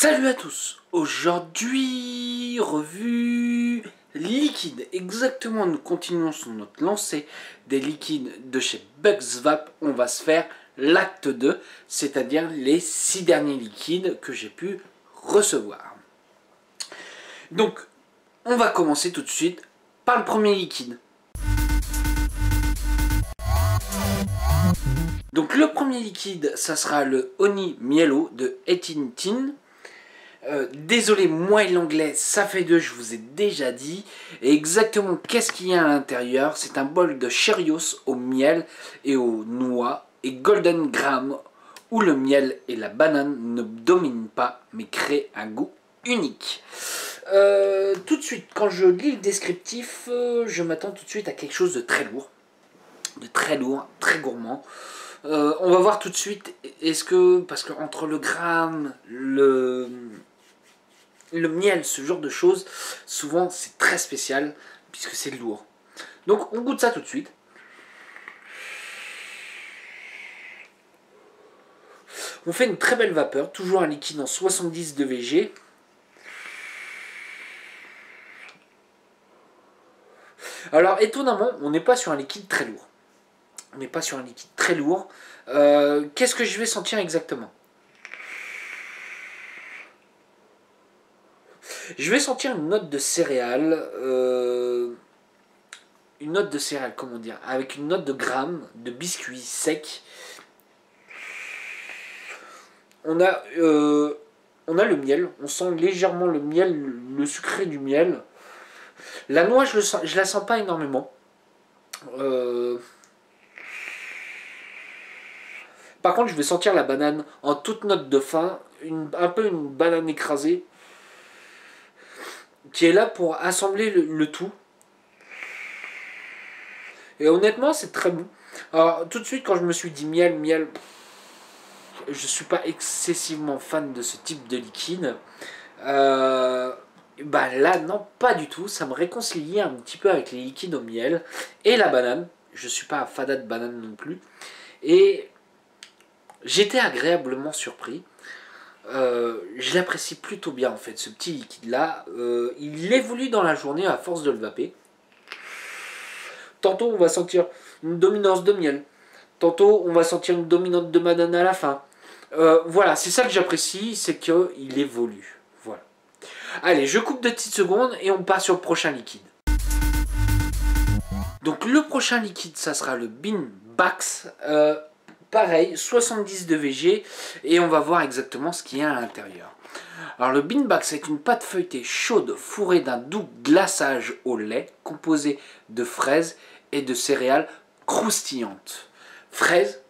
Salut à tous. Aujourd'hui, revue liquide. Exactement, nous continuons sur notre lancée des liquides de chez Bugsvap. On va se faire l'acte 2, c'est-à-dire les 6 derniers liquides que j'ai pu recevoir. Donc, on va commencer tout de suite par le premier liquide. Donc le premier liquide, ça sera le Honey Mielo de 18 Tin. Désolé, moi et l'anglais, ça fait deux, je vous ai déjà dit. Et exactement, qu'est-ce qu'il y a à l'intérieur? C'est un bol de Cheerios au miel et aux noix et Golden Graham, où le miel et la banane ne dominent pas, mais créent un goût unique. Tout de suite, quand je lis le descriptif, je m'attends tout de suite à quelque chose de très lourd, très gourmand. On va voir tout de suite, est-ce que, parce que entre le gramme, le miel, ce genre de choses, souvent c'est très spécial, puisque c'est lourd. Donc on goûte ça tout de suite. On fait une très belle vapeur, toujours un liquide en 70 de VG. Alors étonnamment, on n'est pas sur un liquide très lourd. On n'est pas sur un liquide très lourd. Qu'est-ce que je vais sentir exactement? Je vais sentir une note de céréales. Une note de céréales, comment dire? Avec une note de grammes, de biscuits secs. On a le miel. On sent légèrement le miel, le sucré du miel. La noix, je la sens pas énormément. Par contre, je vais sentir la banane en toute note de fin, un peu une banane écrasée, qui est là pour assembler le tout. Et honnêtement, c'est très bon. Alors, tout de suite, quand je me suis dit miel, je suis pas excessivement fan de ce type de liquide. Bah là, non, pas du tout. Ça me réconcilie un petit peu avec les liquides au miel et la banane. Je suis pas un fada de banane non plus. Et j'étais agréablement surpris. Je l'apprécie plutôt bien en fait, ce petit liquide là. Il évolue dans la journée à force de le vaper. Tantôt on va sentir une dominance de miel. Tantôt on va sentir une dominante de banane à la fin. Voilà, c'est ça que j'apprécie, c'est qu'il évolue. Voilà. Allez, je coupe 2 petites secondes et on part sur le prochain liquide. Donc le prochain liquide, ça sera le Bean Bax. Pareil, 70 de VG et on va voir exactement ce qu'il y a à l'intérieur. Alors le Bean Bax, c'est une pâte feuilletée chaude fourrée d'un doux glaçage au lait composé de fraises et de céréales croustillantes. Fraises,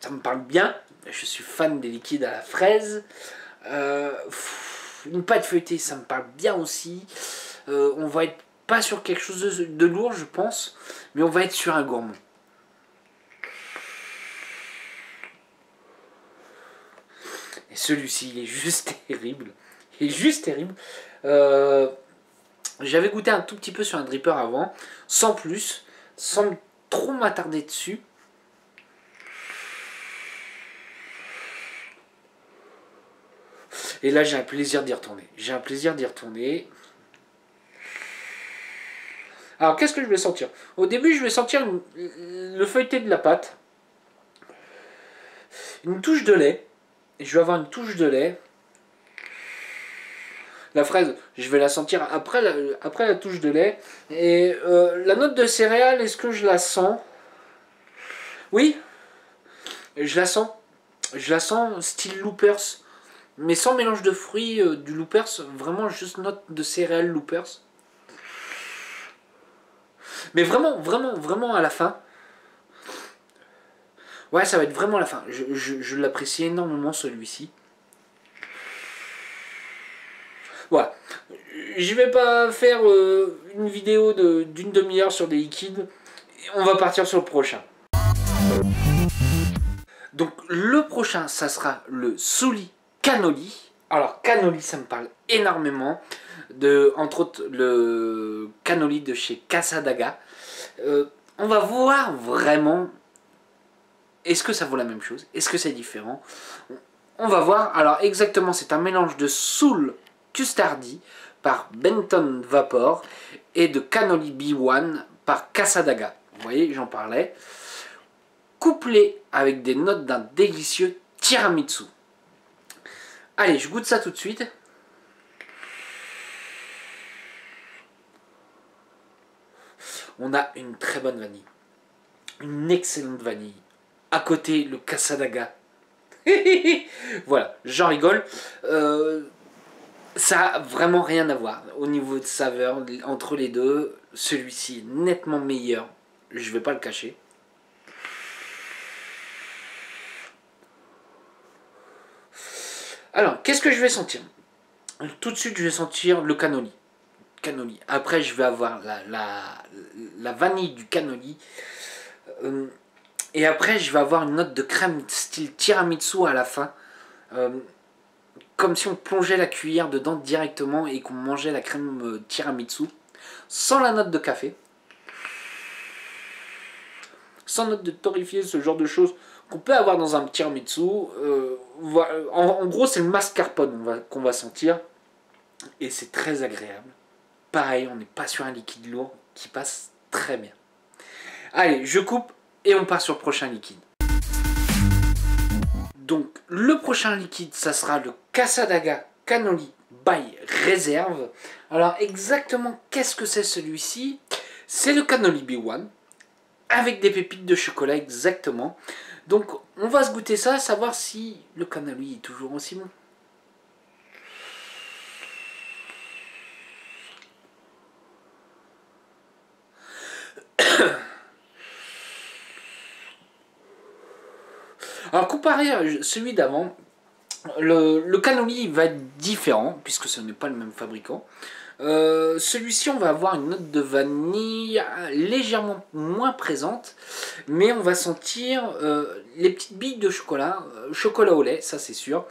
ça me parle bien, je suis fan des liquides à la fraise. Une pâte feuilletée, ça me parle bien aussi. On va être pas sur quelque chose de lourd, je pense, mais on va être sur un gourmand. Et celui-ci, il est juste terrible. Il est juste terrible. J'avais goûté un tout petit peu sur un dripper avant, sans plus, sans trop m'attarder dessus. Et là, j'ai un plaisir d'y retourner. J'ai un plaisir d'y retourner. Alors, qu'est-ce que je vais sentir? Au début, je vais sentir le feuilleté de la pâte. Une touche de lait. Et je vais avoir une touche de lait. La fraise, je vais la sentir après la touche de lait. Et la note de céréales, est-ce que je la sens? Oui, je la sens. Je la sens style Loopers. Mais sans mélange de fruits, du Loopers. Vraiment juste note de céréales Loopers. Mais vraiment à la fin. Ouais, ça va être vraiment la fin. Je l'apprécie énormément celui-ci. Voilà. Je vais pas faire une vidéo d'une demi-heure sur des liquides. On va partir sur le prochain. Donc le prochain, ça sera le Souli Cannoli. Alors Cannoli, ça me parle énormément. Entre autres, le Cannoli de chez Casadaga. On va voir vraiment... Est-ce que ça vaut la même chose? Est-ce que c'est différent? on va voir. Alors exactement, c'est un mélange de Soul Custardy par Benton Vapor et de Cannoli B1 par Casadaga. Vous voyez, j'en parlais. Couplé avec des notes d'un délicieux tiramisu. Allez, je goûte ça tout de suite. On a une très bonne vanille. Une excellente vanille. À côté, le Casadaga. Voilà, j'en rigole. Ça a vraiment rien à voir au niveau de saveur entre les deux. Celui-ci est nettement meilleur. Je vais pas le cacher. Alors, qu'est-ce que je vais sentir? Tout de suite, je vais sentir le cannoli. Après, je vais avoir la vanille du cannoli. Et après, je vais avoir une note de crème style tiramisu à la fin. Comme si on plongeait la cuillère dedans directement et qu'on mangeait la crème tiramisu. Sans la note de café. Sans note de torréfié, ce genre de choses qu'on peut avoir dans un tiramisu. En gros, c'est le mascarpone qu'on va sentir. Et c'est très agréable. Pareil, on n'est pas sur un liquide lourd qui passe très bien. Allez, je coupe et on part sur le prochain liquide. Donc, le prochain liquide, ça sera le Casadaga Cannoli by Reserve. Alors, exactement, qu'est-ce que c'est celui-ci? C'est le Cannoli B1 avec des pépites de chocolat, exactement. Donc, on va se goûter ça, savoir si le cannoli est toujours aussi bon. Alors comparé à celui d'avant, le cannoli va être différent puisque ce n'est pas le même fabricant. Celui-ci, on va avoir une note de vanille légèrement moins présente, mais on va sentir les petites billes de chocolat, chocolat au lait, ça c'est sûr.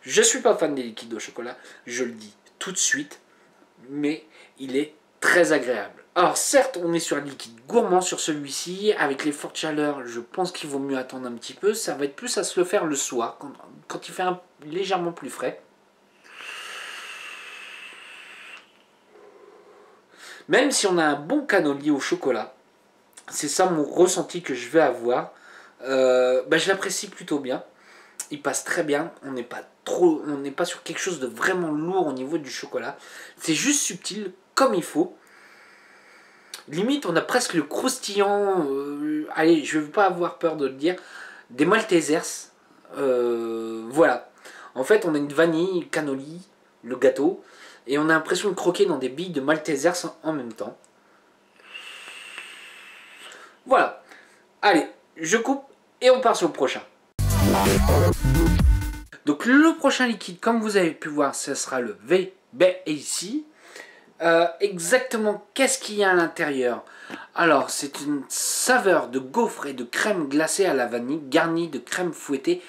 Je suis pas fan des liquides au chocolat, je le dis tout de suite, mais il est très agréable. Alors certes, on est sur un liquide gourmand sur celui-ci, avec les fortes chaleurs, je pense qu'il vaut mieux attendre un petit peu, ça va être plus à se le faire le soir, quand il fait légèrement plus frais. Même si on a un bon cannoli au chocolat, c'est ça mon ressenti que je vais avoir, je l'apprécie plutôt bien. Il passe très bien, on n'est pas sur quelque chose de vraiment lourd au niveau du chocolat. C'est juste subtil, comme il faut. Limite, on a presque le croustillant, allez, je ne veux pas avoir peur de le dire, des Maltesers. Voilà. En fait, on a une vanille, cannoli, le gâteau, et on a l'impression de croquer dans des billes de Maltesers en même temps. Voilà. Allez, je coupe et on part sur le prochain. Donc le prochain liquide, comme vous avez pu voir, ce sera le VBAC. Exactement, qu'est-ce qu'il y a à l'intérieur? Alors, c'est une saveur de gaufre et de crème glacée à la vanille, garnie de crème fouettée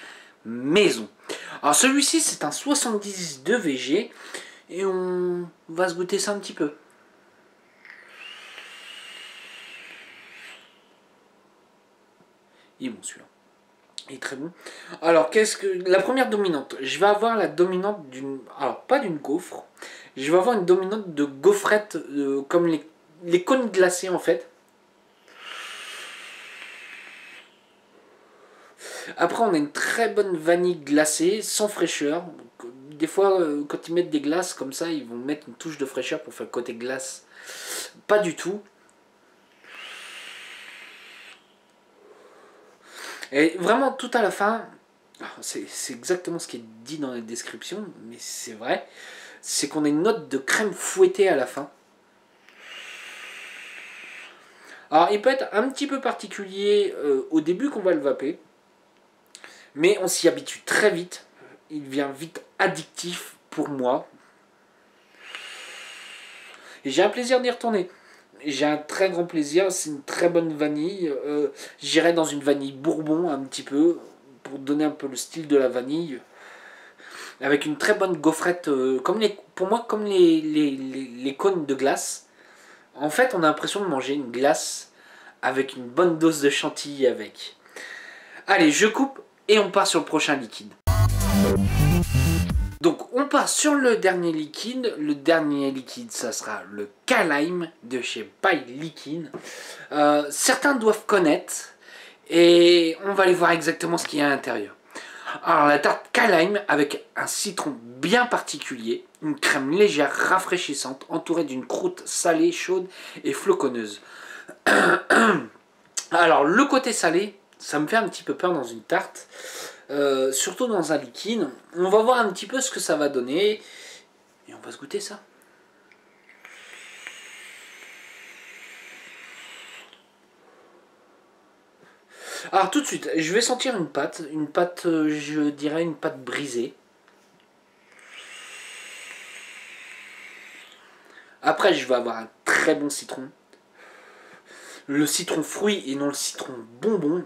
maison. Alors celui-ci, c'est un 70 de VG, et on va se goûter ça un petit peu. Il est bon celui-là. Il est très bon. Alors, la première dominante, je vais avoir la dominante d'une... Alors, pas d'une gaufre. Je vais avoir une dominante de gaufrette, comme les cônes glacés, en fait. Après, on a une très bonne vanille glacée, sans fraîcheur. Des fois, quand ils mettent des glaces comme ça, ils vont mettre une touche de fraîcheur pour faire le côté glace. Pas du tout. Et vraiment, tout à la fin, c'est exactement ce qui est dit dans la description, mais c'est vrai, c'est qu'on a une note de crème fouettée à la fin. Alors, il peut être un petit peu particulier au début qu'on va le vaper, mais on s'y habitue très vite. Il devient vite addictif pour moi. Et j'ai un plaisir d'y retourner. J'ai un très grand plaisir, c'est une très bonne vanille. J'irai dans une vanille bourbon un petit peu, pour donner un peu le style de la vanille. Avec une très bonne gaufrette, pour moi comme les cônes de glace. En fait, on a l'impression de manger une glace avec une bonne dose de chantilly avec. Allez, je coupe et on part sur le prochain liquide. Donc on part sur le dernier liquide. Le dernier liquide, ça sera le K-Lime de chez By Liquid. Certains doivent connaître et on va aller voir exactement ce qu'il y a à l'intérieur. Alors la tarte K-Lime avec un citron bien particulier, une crème légère rafraîchissante entourée d'une croûte salée, chaude et floconneuse. Alors le côté salé, ça me fait un petit peu peur dans une tarte. Surtout dans un liquide. On va voir un petit peu ce que ça va donner et on va se goûter ça. Alors tout de suite, je vais sentir une pâte, je dirais une pâte brisée. Après je vais avoir un très bon citron. Le citron fruit et non le citron bonbon.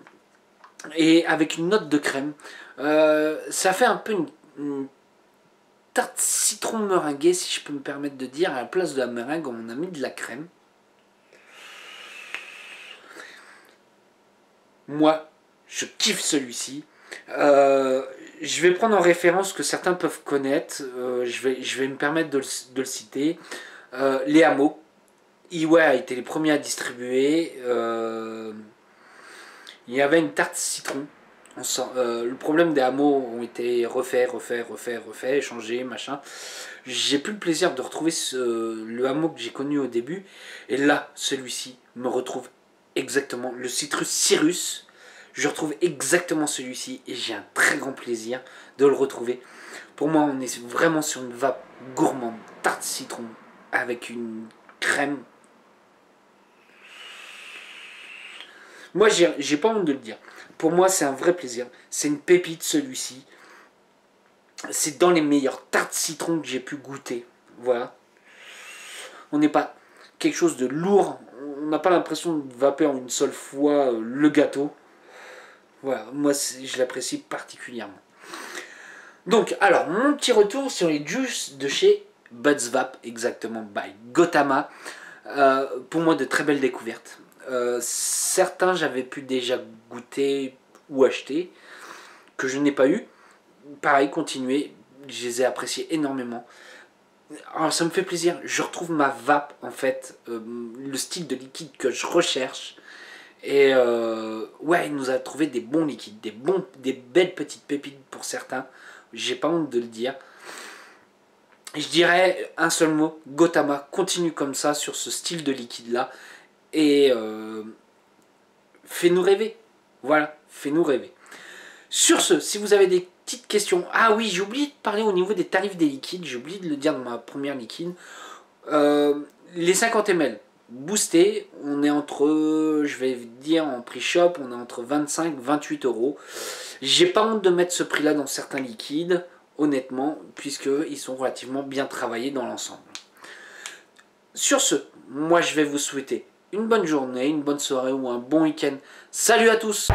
Et avec une note de crème. Ça fait un peu une tarte citron meringuée, si je peux me permettre de dire. À la place de la meringue, on a mis de la crème. Moi, je kiffe celui-ci. Je vais prendre en référence ce que certains peuvent connaître. Je vais me permettre de le citer. Les hameaux. Iway a été les premiers à distribuer. Il y avait une tarte citron. Le problème des hameaux ont été refaits, changés, machin. J'ai plus le plaisir de retrouver le hameau que j'ai connu au début. Et là, celui-ci me retrouve exactement. Le citrus Cyrus, je retrouve exactement celui-ci. Et j'ai un très grand plaisir de le retrouver. Pour moi, on est vraiment sur une vape gourmande. Tarte citron avec une crème. Moi, j'ai pas honte de le dire. Pour moi, c'est un vrai plaisir. C'est une pépite, celui-ci. C'est dans les meilleures tartes citron que j'ai pu goûter. Voilà. On n'est pas quelque chose de lourd. On n'a pas l'impression de vaper en une seule fois le gâteau. Voilà. Moi, je l'apprécie particulièrement. Donc, alors, mon petit retour sur les juices de chez Buds Vape, exactement, by Gotama. Pour moi, de très belles découvertes. Certains j'avais pu déjà goûter ou acheter, que je n'ai pas eu. Pareil, continuer, je les ai appréciés énormément. Alors ça me fait plaisir, je retrouve ma vape en fait, le style de liquide que je recherche. Et ouais, il nous a trouvé des bons liquides, des belles petites pépites pour certains. J'ai pas honte de le dire. Je dirais un seul mot, Gotama, continue comme ça sur ce style de liquide là. Et fais-nous rêver. Voilà, fais-nous rêver. Sur ce, si vous avez des petites questions... Ah oui, j'ai oublié de parler au niveau des tarifs des liquides. J'ai oublié de le dire dans ma première liquide. Les 50 ml boostés, on est entre... Je vais dire en prix shop, on est entre 25 et 28 euros. J'ai pas honte de mettre ce prix-là dans certains liquides, honnêtement, puisqu'ils sont relativement bien travaillés dans l'ensemble. Sur ce, moi je vais vous souhaiter une bonne journée, une bonne soirée ou un bon week-end. Salut à tous!